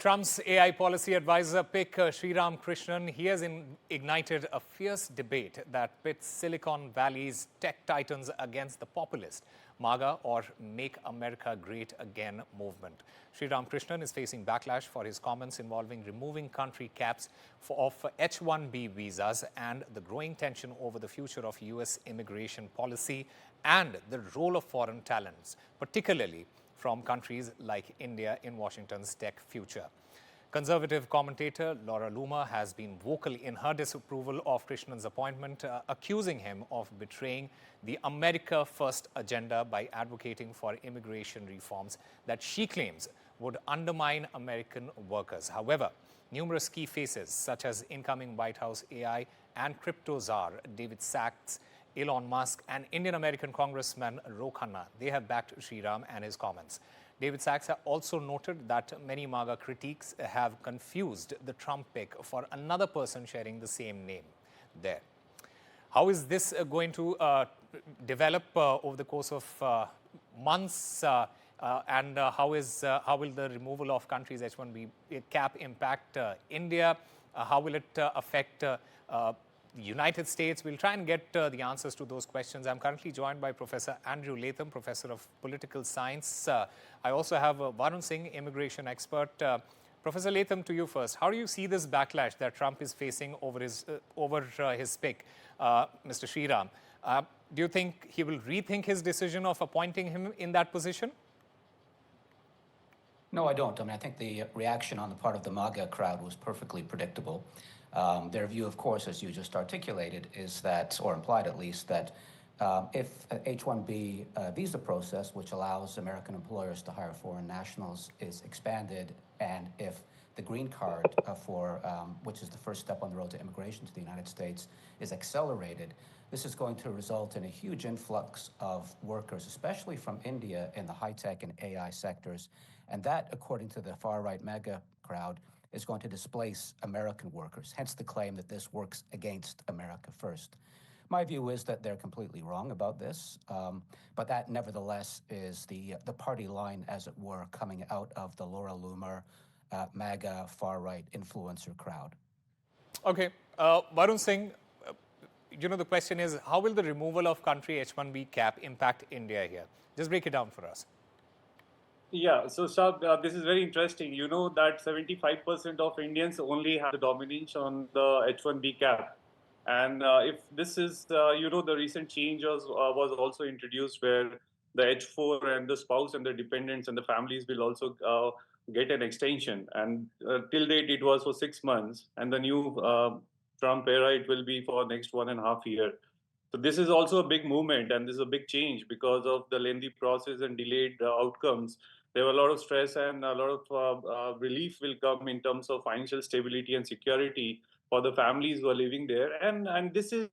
Trump's AI policy advisor pick Sriram Krishnan, he has ignited a fierce debate that pits Silicon Valley's tech titans against the populist MAGA or Make America Great Again movement. Sriram Krishnan is facing backlash for his comments involving removing country caps of H-1B visas and the growing tension over the future of U.S. immigration policy and the role of foreign talents, particularly from countries like India in Washington's tech future. Conservative commentator Laura Loomer has been vocal in her disapproval of Krishnan's appointment, accusing him of betraying the America First agenda by advocating for immigration reforms that she claims would undermine American workers. However, numerous key faces such as incoming White House AI and crypto czar David Sachs, Elon Musk and Indian-American Congressman Ro Khanna, they have backed Sriram and his comments. David Sachs also noted that many MAGA critiques have confused the Trump pick for another person sharing the same name there. How is this going to develop over the course of months and how will the removal of countries H-1B cap impact India? How will it affect the United States? We'll try and get the answers to those questions. I'm currently joined by Professor Andrew Latham, Professor of Political Science. I also have Varun Singh, immigration expert. Professor Latham, to you first. How do you see this backlash that Trump is facing over his pick, Mr. Sriram? Do you think he will rethink his decision of appointing him in that position? No, I don't. I mean, I think the reaction on the part of the MAGA crowd was perfectly predictable. Their view, of course, as you just articulated, is that, or implied at least, that if H-1B visa process, which allows American employers to hire foreign nationals, is expanded, and if the green card which is the first step on the road to immigration to the United States, is accelerated, this is going to result in a huge influx of workers, especially from India in the high-tech and AI sectors. And that, according to the far-right MAGA crowd, is going to displace American workers, hence the claim that this works against America first. My view is that they're completely wrong about this, but that nevertheless is the party line, as it were, coming out of the Laura Loomer, MAGA, far-right influencer crowd. Okay. Varun Singh, the question is, how will the removal of country H-1B cap impact India here? Just break it down for us. Yeah, so Shaab, this is very interesting. You know that 75% of Indians only have the dominance on the H-1B cap. And if this is, the recent change was also introduced where the H-4 and the spouse and the dependents and the families will also get an extension. And till date, it was for 6 months. And the new Trump era, it will be for next 1.5 years. So this is also a big movement and this is a big change because of the lengthy process and delayed outcomes. There were a lot of stress and a lot of relief will come in terms of financial stability and security for the families who are living there. And this is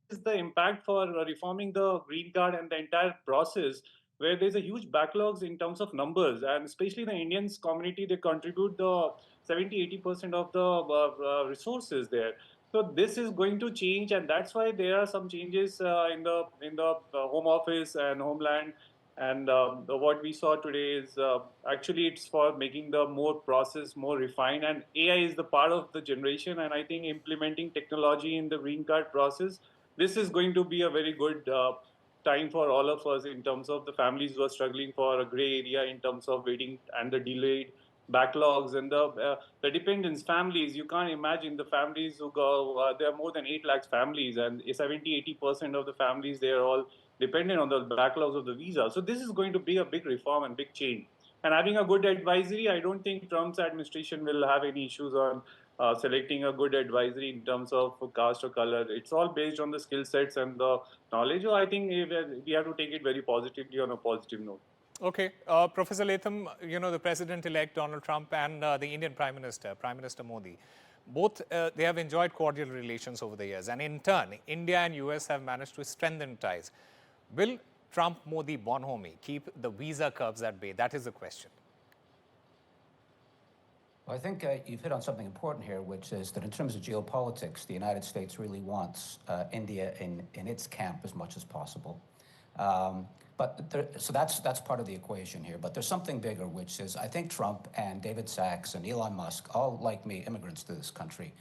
the impact for reforming the green card and the entire process, where there's a huge backlogs in terms of numbers. And especially the Indians community, they contribute the 70-80% of the resources there. So this is going to change, and that's why there are some changes in the Home Office and Homeland. And what we saw today is actually it's for making the more process more refined, and AI is the part of the generation. And I think implementing technology in the green card process, this is going to be a very good time for all of us in terms of the families who are struggling for a gray area in terms of waiting and the delayed backlogs and the dependents families. You can't imagine the families who go, there are more than 8 lakh families, and 70-80% of the families, they are all dependent on the backlogs of the visa. So this is going to be a big reform and big change. And having a good advisory, I don't think Trump's administration will have any issues on selecting a good advisory in terms of caste or color. It's all based on the skill sets and the knowledge. So I think we have to take it very positively on a positive note. Okay. Professor Latham, the President-elect Donald Trump and the Indian Prime Minister Modi, both they have enjoyed cordial relations over the years. And in turn, India and US have managed to strengthen ties. Will Trump-Modi bonhomie keep the visa curbs at bay? That is the question. Well, I think you've hit on something important here, which is that in terms of geopolitics, the United States really wants India in its camp as much as possible. So that's part of the equation here. But there's something bigger, which is I think Trump and David Sachs and Elon Musk, all like me, immigrants to this country,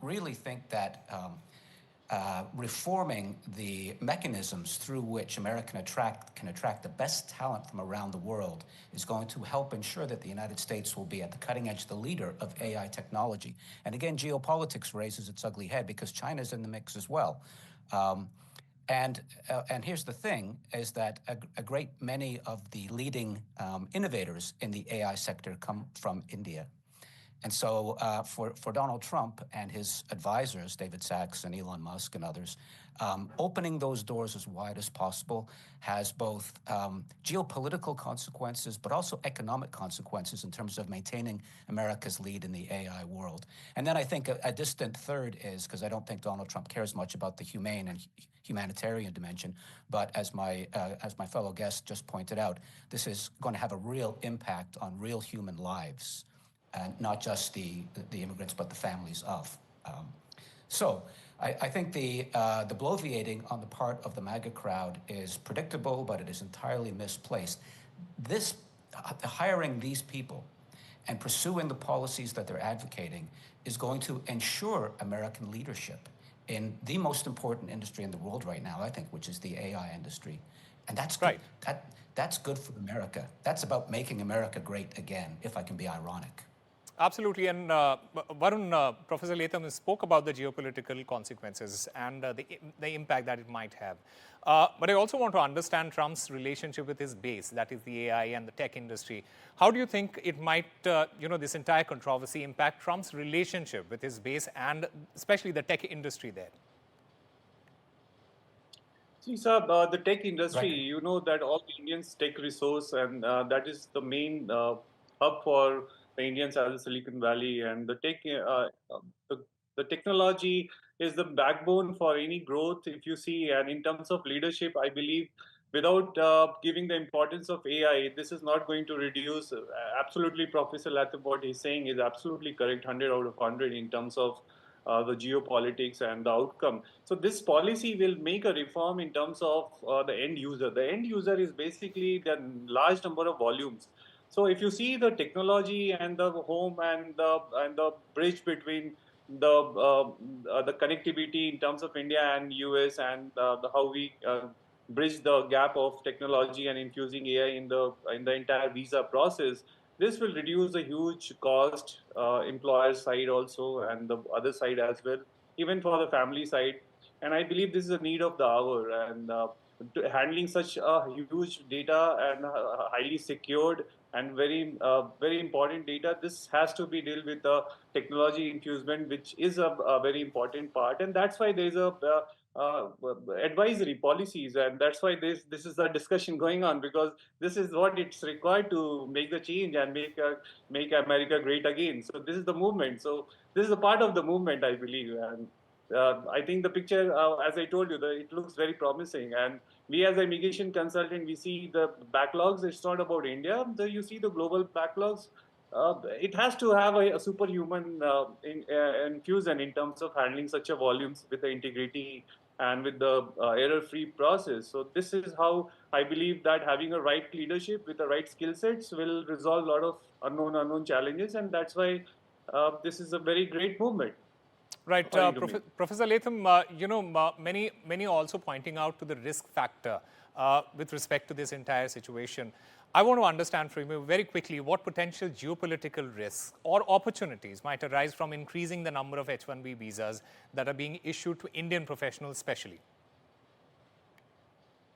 really think that reforming the mechanisms through which America can attract the best talent from around the world is going to help ensure that the United States will be at the cutting edge, the leader of AI technology. And again, geopolitics raises its ugly head because China's in the mix as well. And here's the thing, is that a great many of the leading innovators in the AI sector come from India. And so for Donald Trump and his advisors, David Sachs and Elon Musk and others, opening those doors as wide as possible has both geopolitical consequences, but also economic consequences in terms of maintaining America's lead in the AI world. And then I think a distant third is, because I don't think Donald Trump cares much about the humane and humanitarian dimension, but as my fellow guest just pointed out, this is going to have a real impact on real human lives. And not just the immigrants, but the families of. So I think the bloviating on the part of the MAGA crowd is predictable, but it is entirely misplaced. Hiring these people and pursuing the policies that they're advocating is going to ensure American leadership in the most important industry in the world right now, I think, which is the AI industry. And that's right. That's good for America. That's about making America great again, if I can be ironic. Absolutely. And Varun, Professor Latham spoke about the geopolitical consequences and the impact that it might have. But I also want to understand Trump's relationship with his base, that is the AI and the tech industry. How do you think it might, this entire controversy impact Trump's relationship with his base and especially the tech industry there? See, sir, the tech industry, you know that all Indians take resource, and that is the main hub for the Indians as a Silicon Valley. And the technology is the backbone for any growth, if you see. And in terms of leadership, I believe without giving the importance of AI, this is not going to reduce. Absolutely, Professor Latham, what he's saying is absolutely correct, 100 out of 100 in terms of the geopolitics and the outcome. So this policy will make a reform in terms of the end user. The end user is basically the large number of volumes. So if you see the technology and the home and the bridge between the connectivity in terms of India and US and how we bridge the gap of technology and infusing AI in the entire visa process, this will reduce a huge cost, employer side also, and the other side as well, even for the family side. And I believe this is a need of the hour. And handling such a huge data and highly secured and very important data, this has to be dealt with the technology infusement, which is a very important part. And that's why there's a advisory policies, and that's why this is the discussion going on, because this is what it's required to make the change and make America great again. So this is the movement. So this is a part of the movement, I believe. And I think the picture, as I told you, it looks very promising. And we as a immigration consultant, we see the backlogs. It's not about India. You see the global backlogs. It has to have a superhuman infusion in terms of handling such a volumes with the integrity and with the error-free process. So this is how I believe that having a right leadership with the right skill sets will resolve a lot of unknown challenges. And that's why this is a very great movement. Right, Professor Latham, many also pointing out to the risk factor with respect to this entire situation. I want to understand from you very quickly what potential geopolitical risks or opportunities might arise from increasing the number of H-1B visas that are being issued to Indian professionals especially.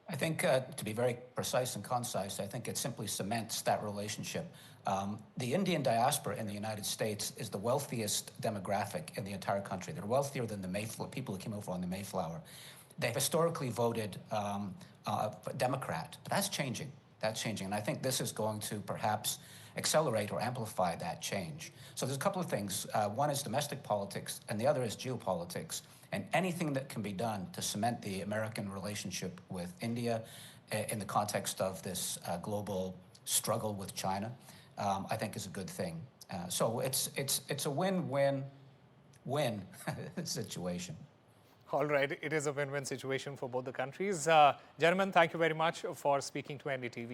I think, to be very precise and concise, I think it simply cements that relationship. The Indian diaspora in the United States is the wealthiest demographic in the entire country. They're wealthier than the people who came over on the Mayflower. They've historically voted Democrat, but that's changing. That's changing, and I think this is going to perhaps accelerate or amplify that change. So there's a couple of things. One is domestic politics, and the other is geopolitics. And anything that can be done to cement the American relationship with India in the context of this global struggle with China, I think is a good thing. So it's a win-win-win situation. All right, it is a win-win situation for both the countries. Gentlemen, thank you very much for speaking to NDTV.